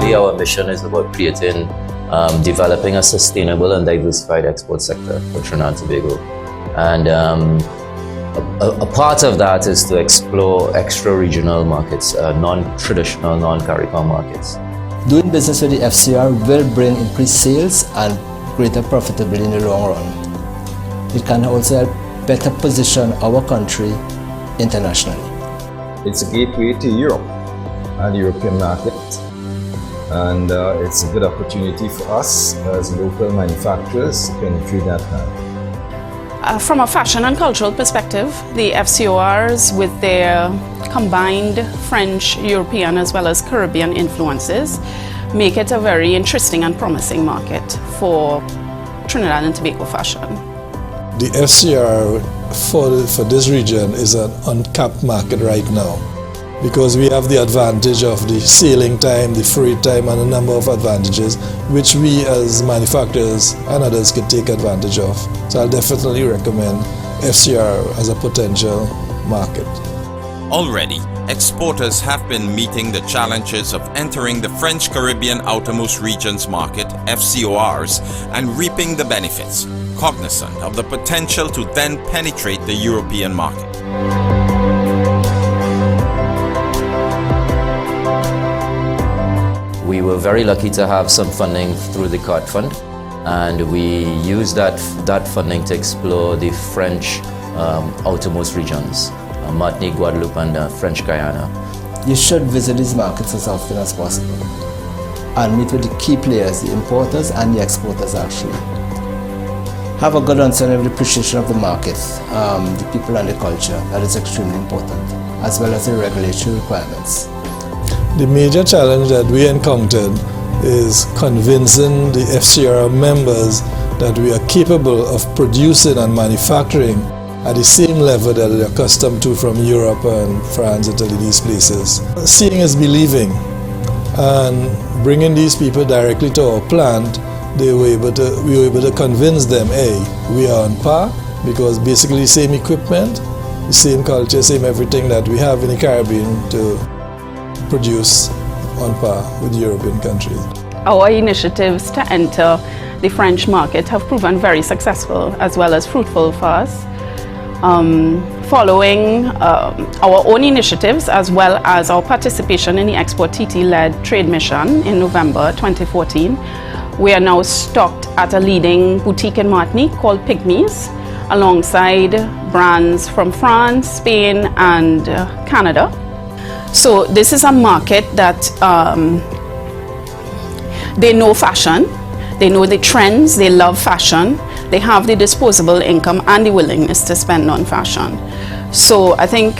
Ultimately, our mission is about creating, developing a sustainable and diversified export sector for Trinidad and Tobago. And a part of that is to explore extra-regional markets, non-traditional, non-CARICOM markets. Doing business with the FCOR will bring increased sales and greater profitability in the long run. It can also help better position our country internationally. It's a gateway to Europe and the European market, and it's a good opportunity for us as local manufacturers to penetrate that market. From a fashion and cultural perspective, the FCORs, with their combined French, European as well as Caribbean influences, make it a very interesting and promising market for Trinidad and Tobago fashion. The FCOR for this region is an uncapped market right now, because we have the advantage of the sailing time, the freight time, and a number of advantages which we as manufacturers and others can take advantage of. So I'll definitely recommend FCOR as a potential market. Already, exporters have been meeting the challenges of entering the French Caribbean Outermost Regions market, FCORs, and reaping the benefits, cognizant of the potential to then penetrate the European market. We were very lucky to have some funding through the CART Fund, and we used that funding to explore the French outermost regions, Martinique, Guadeloupe, and French Guyana. You should visit these markets as often as possible and meet with the key players, the importers and the exporters actually. Have a good understanding of the appreciation of the market, the people and the culture. That is extremely important, as well as the regulatory requirements. The major challenge that we encountered is convincing the FCOR members that we are capable of producing and manufacturing at the same level that they're accustomed to from Europe and France, Italy, these places. Seeing is believing, and bringing these people directly to our plant, we were able to convince them, hey, we are on par, because basically the same equipment, the same culture, same everything that we have in the Caribbean to produce on par with European countries. Our initiatives to enter the French market have proven very successful as well as fruitful for us. Following our own initiatives as well as our participation in the exporTT-led trade mission in November 2014, we are now stocked at a leading boutique in Martinique called Pygmies, alongside brands from France, Spain and Canada. So this is a market that they know fashion, they know the trends, they love fashion, they have the disposable income and the willingness to spend on fashion. So I think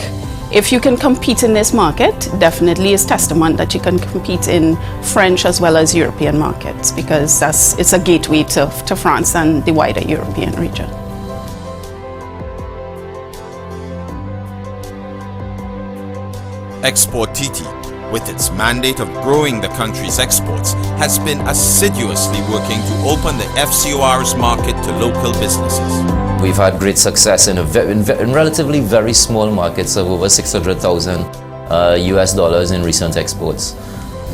if you can compete in this market, definitely is testament that you can compete in French as well as European markets, because it's a gateway to France and the wider European region. exporTT, with its mandate of growing the country's exports, has been assiduously working to open the FCOR's market to local businesses. We've had great success in relatively very small markets of over 600,000 US dollars in recent exports.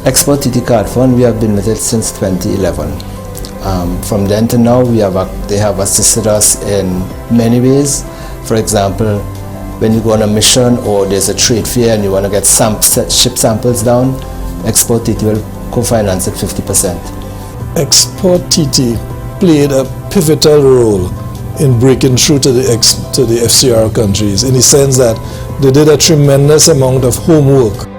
exporTT CART Fund, we have been with it since 2011. From then to now, they have assisted us in many ways. For example, when you go on a mission or there's a trade fair and you want to get ship samples down, exporTT will co-finance it 50%. exporTT played a pivotal role in breaking through to the FCOR countries, in the sense that they did a tremendous amount of homework,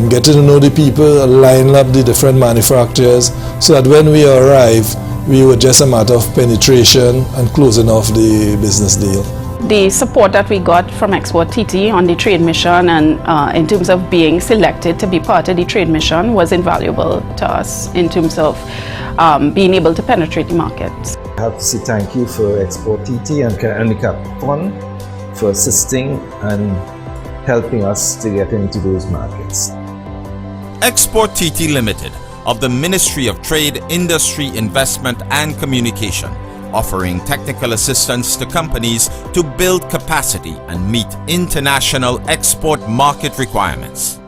getting to know the people, line up the different manufacturers, so that when we arrive, we were just a matter of penetration and closing off the business deal. The support that we got from exporTT on the trade mission and in terms of being selected to be part of the trade mission was invaluable to us in terms of being able to penetrate the markets. I have to say thank you for exporTT and the CART Fund for assisting and helping us to get into those markets. exporTT Limited of the Ministry of Trade, Industry, Investment and Communication, offering technical assistance to companies to build capacity and meet international export market requirements.